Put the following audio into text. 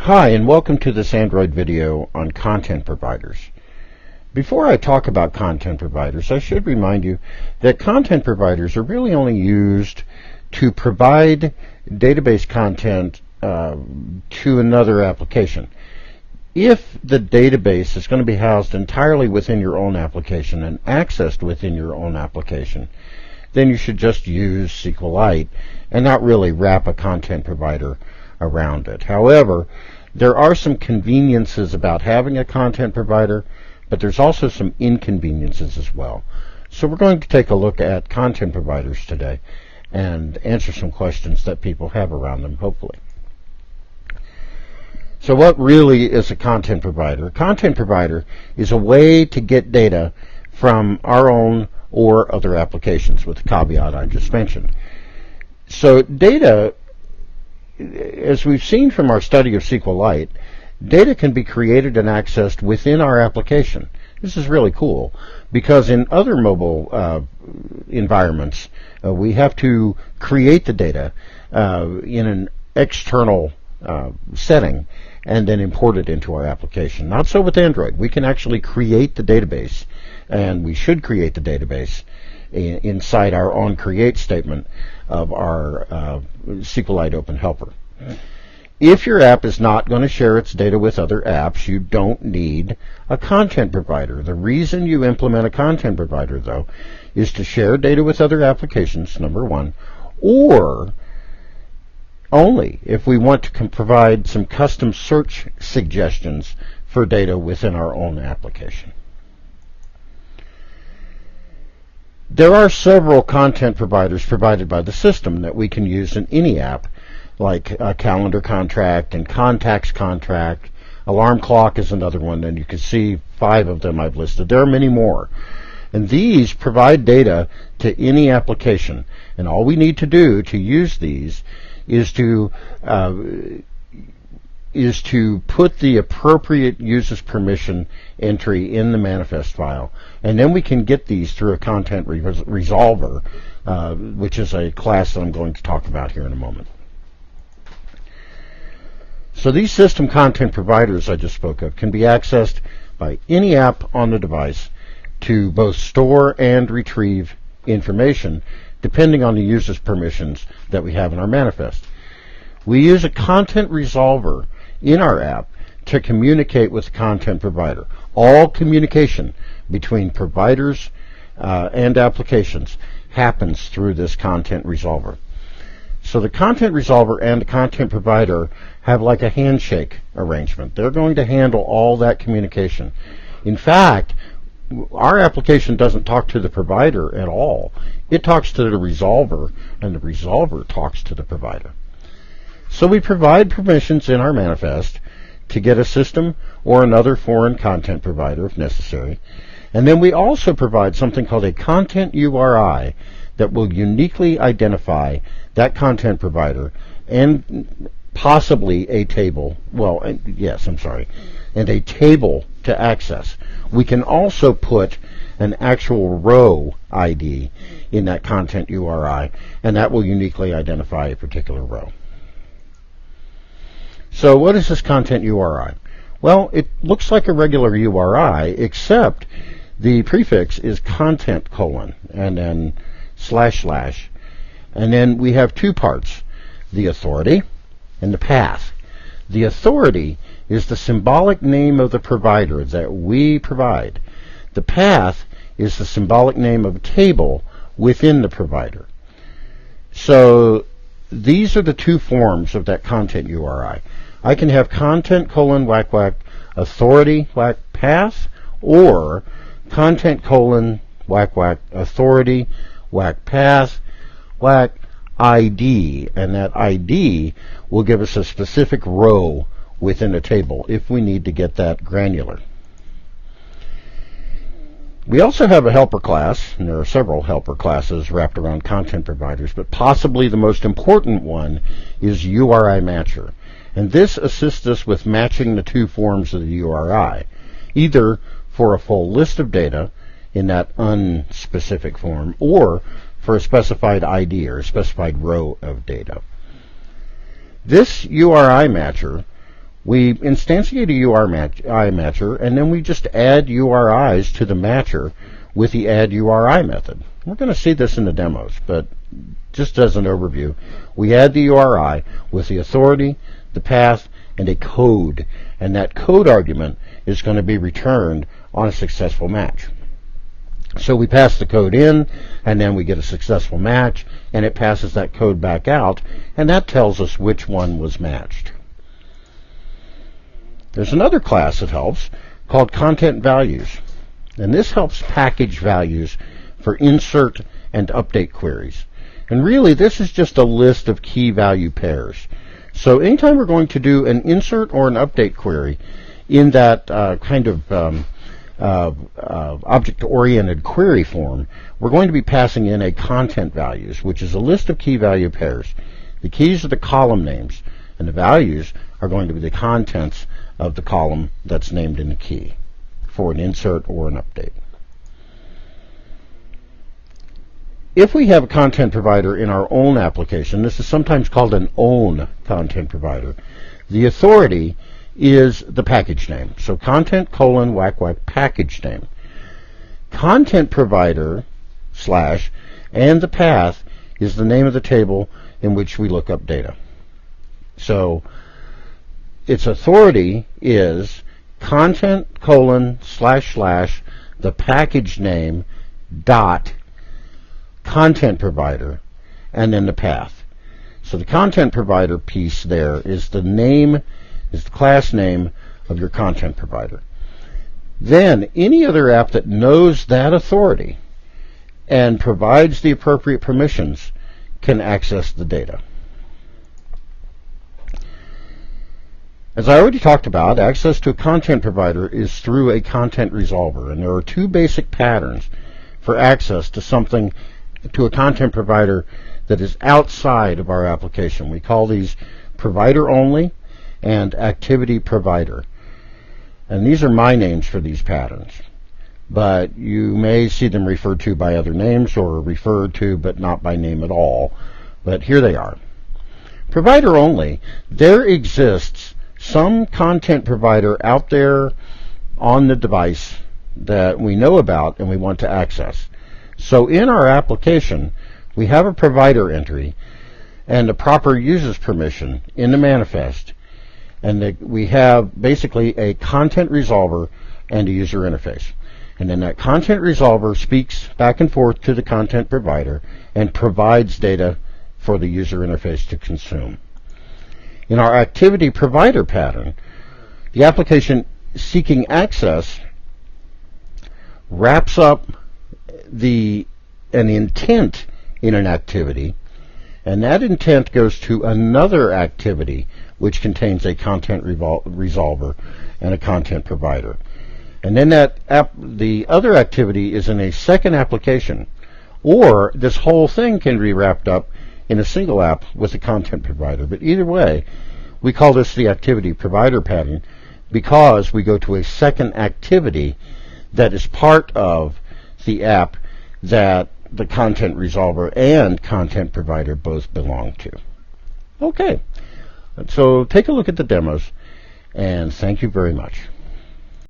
Hi, and welcome to this Android video on content providers. Before I talk about content providers, I should remind you that content providers are really only used to provide database content to another application. If the database is going to be housed entirely within your own application and accessed within your own application, then you should just use SQLite and not really wrap a content provider around it. However, there are some conveniences about having a content provider, but there's also some inconveniences as well. So we're going to take a look at content providers today and answer some questions that people have around them, hopefully. So what really is a content provider? A content provider is a way to get data from our own or other applications, with the caveat I just mentioned. So data, as we've seen from our study of SQLite, data can be created and accessed within our application. This is really cool because in other mobile environments, we have to create the data in an external setting and then import it into our application. Not so with Android. We can actually create the database, and we should create the database inside our onCreate statement of our SQLite Open Helper. If your app is not going to share its data with other apps, you don't need a content provider. The reason you implement a content provider, though, is to share data with other applications, number one, or only if we want to provide some custom search suggestions for data within our own application. There are several content providers provided by the system that we can use in any app, like a calendar contract and contacts contract. Alarm clock is another one, and you can see 5 of them I've listed. There are many more. And these provide data to any application. And all we need to do to use these is to put the appropriate user's permission entry in the manifest file. And then we can get these through a content resolver, which is a class that I'm going to talk about here in a moment. So these system content providers I just spoke of can be accessed by any app on the device to both store and retrieve information, depending on the user's permissions that we have in our manifest. We use a content resolver in our app to communicate with the content provider. All communication between providers and applications happens through this content resolver. So the content resolver and the content provider have like a handshake arrangement. They're going to handle all that communication. In fact, our application doesn't talk to the provider at all. It talks to the resolver, and the resolver talks to the provider. So we provide permissions in our manifest to get a system or another foreign content provider if necessary. And then we also provide something called a content URI that will uniquely identify that content provider and possibly a table, and a table to access. We can also put an actual row ID in that content URI, and that will uniquely identify a particular row. So what is this content URI? Well, it looks like a regular URI, except the prefix is content : and then // and then we have 2 parts, the authority and the path. The authority is the symbolic name of the provider that we provide. The path is the symbolic name of a table within the provider. So these are the 2 forms of that content URI. I can have content : authority path, or content : authority path ID, and that ID will give us a specific row within a table if we need to get that granular. We also have a helper class, and there are several helper classes wrapped around content providers, but possibly the most important one is UriMatcher. And this assists us with matching the 2 forms of the URI, either for a full list of data in that unspecific form, or for a specified ID or a specified row of data. This UriMatcher We instantiate a URI-matcher, and then we just add URIs to the matcher with the add URI method. We're going to see this in the demos, but just as an overview, we add the URI with the authority, the path, and a code, and that code argument is going to be returned on a successful match. So we pass the code in, and then we get a successful match, and it passes that code back out, and that tells us which one was matched. There's another class that helps called ContentValues, and this helps package values for insert and update queries. And really, this is just a list of key value pairs. So anytime we're going to do an insert or an update query in that kind of object-oriented query form, we're going to be passing in a ContentValues, which is a list of key value pairs. The keys are the column names, and the values are going to be the contents of the column that's named in the key for an insert or an update. If we have a content provider in our own application, this is sometimes called an own content provider. The authority is the package name. So content : package name. Content provider / and the path is the name of the table in which we look up data. So its authority is content : / the package name dot content provider, and then the path. So the content provider piece there is the name, is the class name of your content provider. Then any other app that knows that authority and provides the appropriate permissions can access the data. As I already talked about, access to a content provider is through a content resolver, and there are two basic patterns for access to something, to a content provider that is outside of our application. We call these provider only and activity provider. And these are my names for these patterns, but you may see them referred to by other names or referred to but not by name at all. But here they are. Provider only, there exists some content provider out there on the device that we know about and we want to access. So in our application, we have a provider entry and a proper user's permission in the manifest, and we have basically a content resolver and a user interface. And then that content resolver speaks back and forth to the content provider and provides data for the user interface to consume. In our activity provider pattern, the application seeking access wraps up an intent in an activity, and that intent goes to another activity which contains a content resolver and a content provider. And then the other activity is in a second application, or this whole thing can be wrapped up in a single app with a content provider. But either way, we call this the activity provider pattern because we go to a second activity that is part of the app that the content resolver and content provider both belong to. Okay, so take a look at the demos, and thank you very much.